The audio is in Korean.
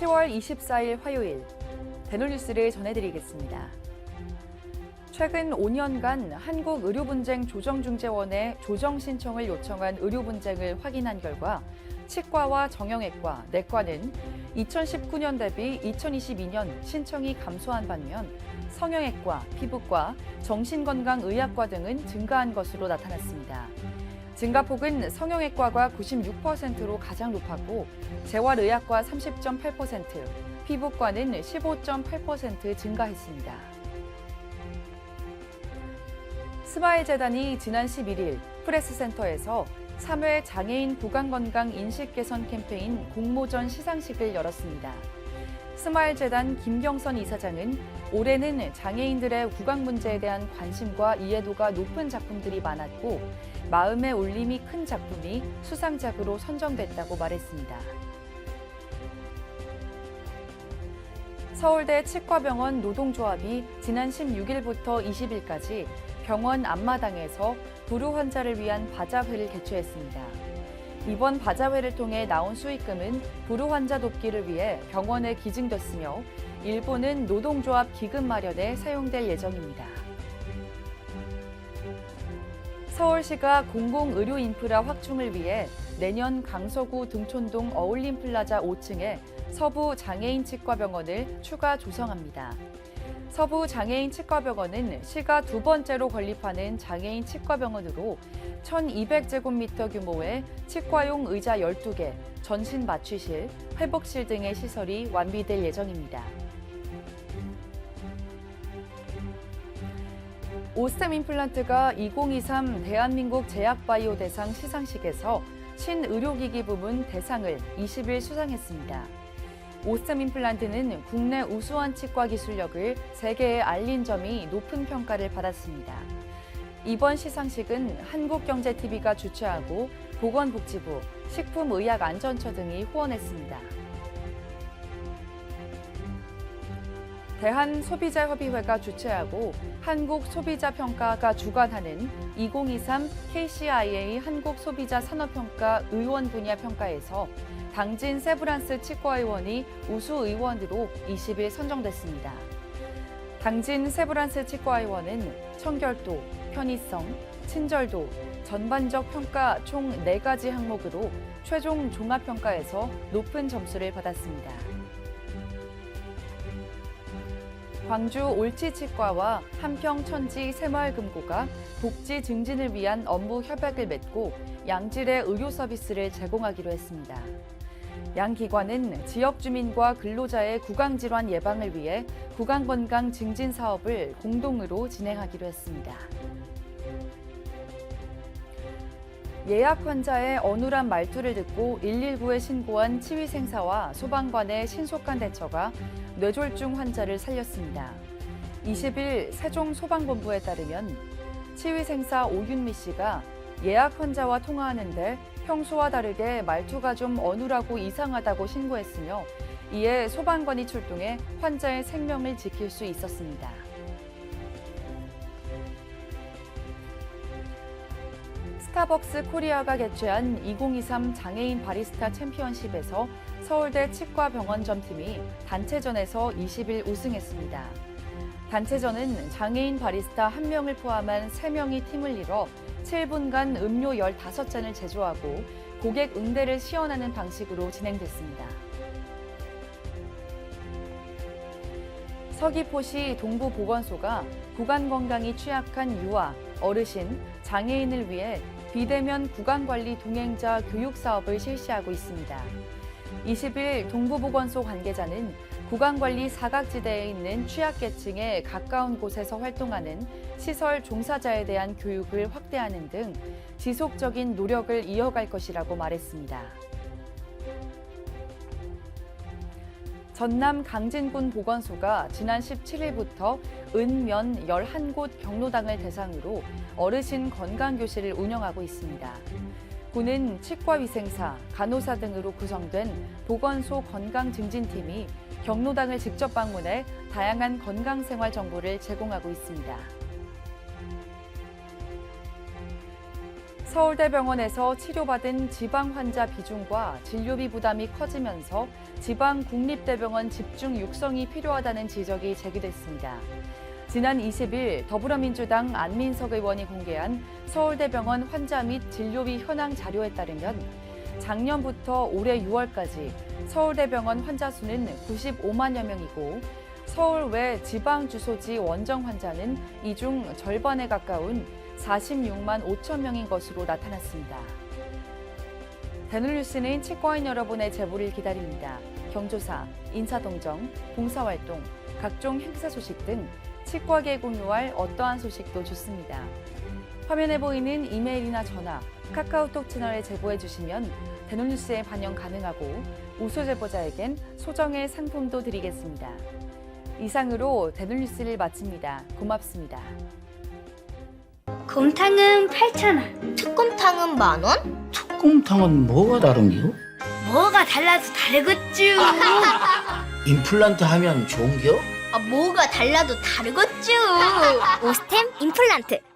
10월 24일 화요일 대놀뉴스를 전해드리겠습니다. 최근 5년간 한국의료분쟁조정중재원에 조정 신청을 요청한 의료분쟁을 확인한 결과 치과와 정형외과, 내과는 2019년 대비 2022년 신청이 감소한 반면 성형외과, 피부과, 정신건강의학과 등은 증가한 것으로 나타났습니다. 증가폭은 성형외과가 96%로 가장 높았고 재활의학과 30.8%, 피부과는 15.8% 증가했습니다. 스마일재단이 지난 11일 프레스센터에서 3회 장애인 구강건강 인식개선 캠페인 공모전 시상식을 열었습니다. 스마일재단 김경선 이사장은 올해는 장애인들의 구강 문제에 대한 관심과 이해도가 높은 작품들이 많았고 마음의 울림이 큰 작품이 수상작으로 선정됐다고 말했습니다. 서울대 치과병원 노동조합이 지난 16일부터 20일까지 병원 앞마당에서 불우 환자를 위한 바자회를 개최했습니다. 이번 바자회를 통해 나온 수익금은 불우 환자 돕기를 위해 병원에 기증됐으며 일부는 노동조합 기금 마련에 사용될 예정입니다. 서울시가 공공의료 인프라 확충을 위해 내년 강서구 등촌동 어울림플라자 5층에 서부 장애인 치과병원을 추가 조성합니다. 서부 장애인 치과병원은 시가 두 번째로 건립하는 장애인 치과병원으로 1,200제곱미터 규모의 치과용 의자 12개, 전신 마취실, 회복실 등의 시설이 완비될 예정입니다. 오스템 임플란트가 2023 대한민국 제약바이오 대상 시상식에서 신의료기기 부문 대상을 20일 수상했습니다. 오스템 임플란트는 국내 우수한 치과 기술력을 세계에 알린 점이 높은 평가를 받았습니다. 이번 시상식은 한국경제TV가 주최하고 보건복지부, 식품의약안전처 등이 후원했습니다. 대한소비자협의회가 주최하고 한국소비자평가가 주관하는 2023 KCIA 한국소비자산업평가 의원 분야 평가에서 당진 세브란스 치과의원이 우수의원으로 20일 선정됐습니다. 당진 세브란스 치과의원은 청결도, 편의성, 친절도, 전반적 평가 총 4가지 항목으로 최종 종합평가에서 높은 점수를 받았습니다. 광주 올치치과와 한평천지 새마을금고가 복지 증진을 위한 업무 협약을 맺고 양질의 의료 서비스를 제공하기로 했습니다. 양 기관은 지역 주민과 근로자의 구강질환 예방을 위해 구강건강 증진 사업을 공동으로 진행하기로 했습니다. 예약 환자의 어눌한 말투를 듣고 119에 신고한 치위생사와 소방관의 신속한 대처가 뇌졸중 환자를 살렸습니다. 20일 세종소방본부에 따르면 치위생사 오윤미 씨가 예약 환자와 통화하는데 평소와 다르게 말투가 좀 어눌하고 이상하다고 신고했으며 이에 소방관이 출동해 환자의 생명을 지킬 수 있었습니다. 스타벅스 코리아가 개최한 2023 장애인 바리스타 챔피언십에서 서울대 치과병원점팀이 단체전에서 20일 우승했습니다. 단체전은 장애인 바리스타 1명을 포함한 3명이 팀을 이뤄 7분간 음료 15잔을 제조하고 고객 응대를 시연하는 방식으로 진행됐습니다. 서귀포시 동부보건소가 구강건강이 취약한 유아, 어르신, 장애인을 위해 비대면 구강관리 동행자 교육 사업을 실시하고 있습니다. 20일 동부보건소 관계자는 구강관리 사각지대에 있는 취약계층에 가까운 곳에서 활동하는 시설 종사자에 대한 교육을 확대하는 등 지속적인 노력을 이어갈 것이라고 말했습니다. 전남 강진군 보건소가 지난 17일부터 은,면 11곳 경로당을 대상으로 어르신 건강교실을 운영하고 있습니다. 군은 치과위생사, 간호사 등으로 구성된 보건소 건강증진팀이 경로당을 직접 방문해 다양한 건강생활 정보를 제공하고 있습니다. 서울대병원에서 치료받은 지방 환자 비중과 진료비 부담이 커지면서 지방 국립대병원 집중 육성이 필요하다는 지적이 제기됐습니다. 지난 20일 더불어민주당 안민석 의원이 공개한 서울대병원 환자 및 진료비 현황 자료에 따르면 작년부터 올해 6월까지 서울대병원 환자 수는 95만여 명이고 서울 외 지방 주소지 원정 환자는 이 중 절반에 가까운 46만 5천 명인 것으로 나타났습니다. 대놀뉴스는 치과인 여러분의 제보를 기다립니다. 경조사, 인사동정, 봉사활동, 각종 행사 소식 등 치과계에 공유할 어떠한 소식도 좋습니다. 화면에 보이는 이메일이나 전화, 카카오톡 채널에 제보해 주시면 대놀뉴스에 반영 가능하고 우수 제보자에겐 소정의 상품도 드리겠습니다. 이상으로 대놀뉴스를 마칩니다. 고맙습니다. 곰탕은 8,000원. 특곰탕은 10,000원? 특곰탕은 뭐가 다른겨? 뭐가 달라도 다르겠쥬. 임플란트 하면 좋은겨? 뭐가 달라도 다르겠죠. 오스템 임플란트.